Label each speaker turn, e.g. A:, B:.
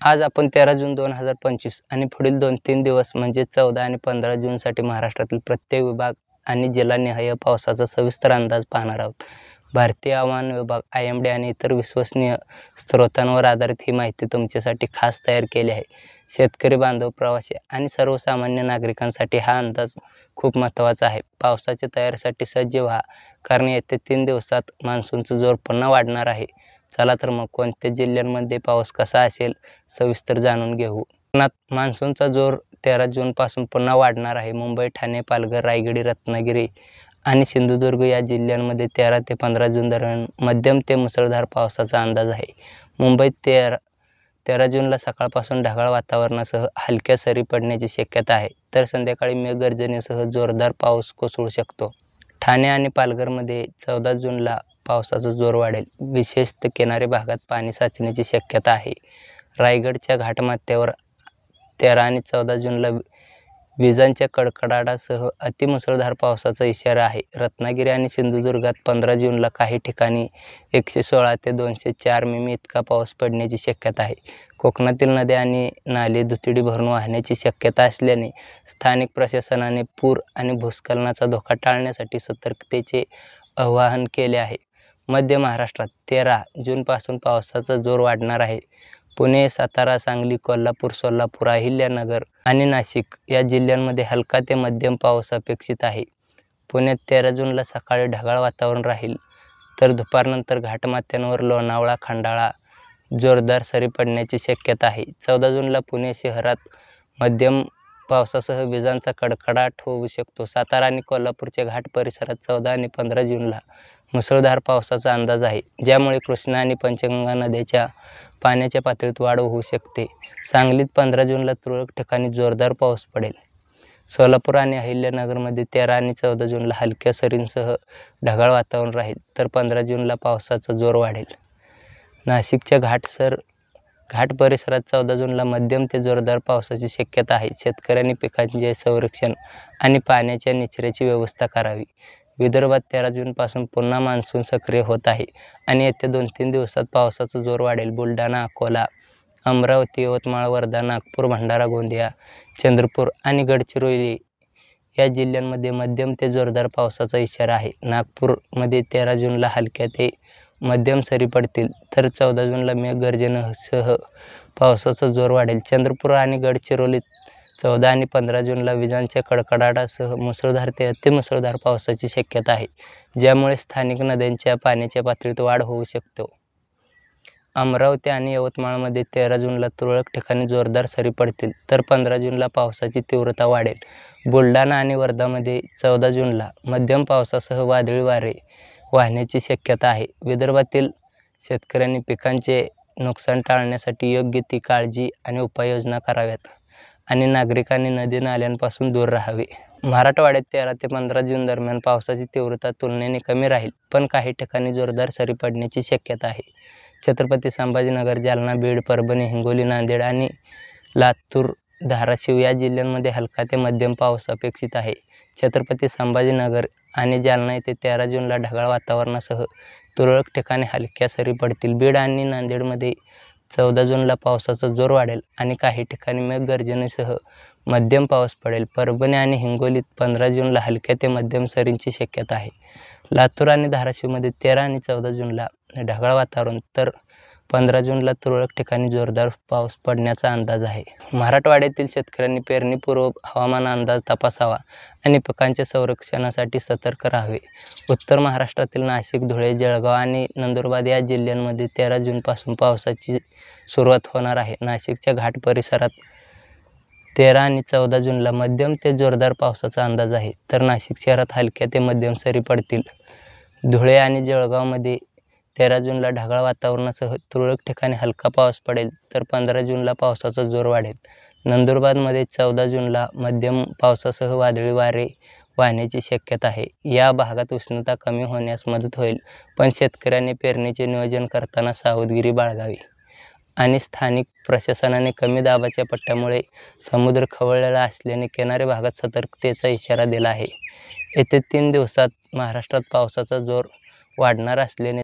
A: आज आपण 13 जून 2025 आणि पुढील 2-3 दिवस म्हणजे 14 आणि 15 जूनसाठी महाराष्ट्रातील प्रत्येक विभाग आणि जिल्हानिहाय पावसाचा सविस्तर अंदाज पाहणार आहोत. भारतीय हवामान विभाग IMD आणि इतर विश्वसनीय स्रोतांवर आधारित ही माहिती तुमच्यासाठी खास तयार केली आहे. शेतकरी बांधव, प्रवासी आणि सर्वसामान्य नागरिकांसाठी हा अंदाज खूप महत्त्वाचा आहे. पावसाच्या तयारीसाठी सज्ज व्हा, कारण येत्या 3 दिवसात मान्सूनचा जोर पुन्हा वाढणार आहे. चला तर मग कोणत्या जिल्ह्यांमध्ये पाऊस कसा असेल सविस्तर जाणून घेऊ. कोकणात मान्सूनचा जोर 13 जूनपासून पुन्हा वाढणार आहे. मुंबई, ठाणे, पालघर, रायगड, रत्नागिरी आणि सिंधुदुर्ग या जिल्ह्यांमध्ये 13 ते 15 जून दरम्यान मध्यम ते मुसळधार पावसाचा अंदाज आहे. मुंबईत 13 जूनला सकाळपासून ढगाळ वातावरणासह हलक्या सरी पडण्याची शक्यता आहे, तर संध्याकाळी मेघगर्जनेसह जोरदार पाऊस कोसळू शकतो. ठाणे आणि पालघरमध्ये 14 जूनला पावसाचा जोर वाढेल. विशेषतः किनारी भागात पाणी साचण्याची शक्यता आहे. रायगडच्या घाटमाथ्यावर 13 आणि 14 जूनला विजांच्या कडकडाटासह अतिमुसळधार पावसाचा इशारा आहे. रत्नागिरी आणि सिंधुदुर्गात 15 जूनला काही ठिकाणी 116 ते 204 मिमी इतका पाऊस पडण्याची शक्यता आहे. कोकणातील नद्या आणि नाले दुथडी भरून वाहण्याची शक्यता असल्याने स्थानिक प्रशासनाने पूर आणि भूस्खलनाचा धोका टाळण्यासाठी सतर्कतेचे आवाहन केले आहे. मध्य महाराष्ट्रात 13 जूनपासून पावसाचा जोर वाढणार आहे. पुणे, सातारा, सांगली, कोल्हापूर, सोलापूर, अहिल्यानगर आणि नाशिक या जिल्ह्यांमध्ये हलका ते मध्यम पाऊस अपेक्षित आहे. पुण्यात 13 जूनला सकाळी ढगाळ वातावरण राहील, तर दुपारनंतर घाटमाथ्यांवर लोणावळा, खंडाळा जोरदार सरी पडण्याची शक्यता आहे. 14 जूनला पुणे शहरात मध्यम पावसासह विजांचा कडकडाट होऊ शकतो. सातारा आणि कोल्हापूरच्या घाट परिसरात 14 आणि 15 जूनला मुसळधार पावसाचा अंदाज आहे, ज्यामुळे कृष्णा आणि पंचगंगा नद्याच्या पाण्याच्या पातळीत वाढ होऊ शकते. सांगलीत 15 जूनला तुरळक ठिकाणी जोरदार पाऊस पडेल. सोलापूर आणि अहिल्यानगरमध्ये 13 आणि 14 जूनला हलक्या सरींसह ढगाळ वातावरण राहील, तर 15 जूनला पावसाचा जोर वाढेल. नाशिकच्या घाट परिसरात 14 जूनला मध्यम ते जोरदार पावसाची शक्यता आहे. शेतकऱ्यांनी पिकांचे संरक्षण आणि पाण्याच्या निचऱ्याची व्यवस्था करावी. विदर्भात 13 जूनपासून पुन्हा मान्सून सक्रिय होत आहे आणि येत्या 2-3 दिवसात पावसाचा जोर वाढेल. बुलढाणा, अकोला, अमरावती, यवतमाळ, वर्धा, नागपूर, भंडारा, गोंदिया, चंद्रपूर आणि गडचिरोली या जिल्ह्यांमध्ये मध्यम ते जोरदार पावसाचा इशारा आहे. नागपूरमध्ये 13 जूनला हलक्या ते मध्यम सरी पडतील, तर 14 जूनला मेघगर्जनेसह पावसाचा जोर वाढेल. चंद्रपूर आणि गडचिरोलीत 14 आणि 15 जूनला विजांच्या कडकडाटासह मुसळधार ते अतिमुसळधार पावसाची शक्यता आहे, ज्यामुळे स्थानिक नद्यांच्या पाण्याच्या पातळीत वाढ होऊ शकतो. अमरावती आणि यवतमाळमध्ये 13 जूनला तुरळक ठिकाणी जोरदार सरी पडतील, तर 15 जूनला पावसाची तीव्रता वाढेल. बुलढाणा आणि वर्धामध्ये 14 जूनला मध्यम पावसासह वादळी वारे वाहण्याची शक्यता आहे. विदर्भातील शेतकऱ्यांनी पिकांचे नुकसान टाळण्यासाठी योग्य ती काळजी आणि उपाययोजना कराव्यात आणि नागरिकांनी नदी-नाल्यांपासून दूर राहावे. मराठवाड्यात 13 ते 15 जून दरम्यान पावसाची तीव्रता तुलनेने कमी राहील, पण काही ठिकाणी जोरदार सरी पडण्याची शक्यता आहे. छत्रपती संभाजीनगर, जालना, बीड, परभणी, हिंगोली, नांदेड आणि लातूर, धाराशिव या जिल्ह्यांमध्ये हलका ते मध्यम पाऊस अपेक्षित आहे. छत्रपती संभाजीनगर आणि जालना येथे 13 जूनला ढगाळ वातावरणासह तुरळक ठिकाणी हलक्या सरी पडतील. बीड आणि नांदेडमध्ये 14 जूनला पावसाचा जोर वाढेल आणि काही ठिकाणी मेघगर्जनेसह मध्यम पाऊस पडेल. परभणी आणि हिंगोलीत 15 जूनला हलक्या ते मध्यम सरींची शक्यता आहे. लातूर आणि धाराशिवमध्ये 13 आणि 14 जूनला ढगाळ वातावरण, तर 15 जूनला तुरळक ठिकाणी जोरदार पाऊस पडण्याचा अंदाज आहे. मराठवाड्यातील शेतकऱ्यांनी पेरणीपूर्व हवामान अंदाज तपासावा आणि पिकांच्या संरक्षणासाठी सतर्क राहावे. उत्तर महाराष्ट्रातील नाशिक, धुळे, जळगाव आणि नंदुरबार या जिल्ह्यांमध्ये 13 जूनपासून पावसाची सुरुवात होणार आहे. नाशिकच्या घाट परिसरात 13 आणि 14 जूनला मध्यम ते जोरदार पावसाचा अंदाज आहे, तर नाशिक शहरात हलक्या ते मध्यम सरी पडतील. धुळे आणि जळगावमध्ये 13 जूनला ढगाळ वातावरणासह तुरळक ठिकाणी हलका पाऊस पडेल, तर 15 जूनला पावसाचा जोर वाढेल. नंदुरबारमध्ये 14 जूनला मध्यम पावसासह वादळी वारे वाहण्याची शक्यता आहे. या भागात उष्णता कमी होण्यास मदत होईल, पण शेतकऱ्यांनी पेरणीचे नियोजन करताना सावधगिरी बाळगावी आणि स्थानिक प्रशासनाने कमी दाबाच्या पट्ट्यामुळे समुद्र खवळलेला असल्याने किनारी भागात सतर्कतेचा इशारा दिला आहे. येत्या 3 दिवसात महाराष्ट्रात पावसाचा जोर वाढणार असल्याने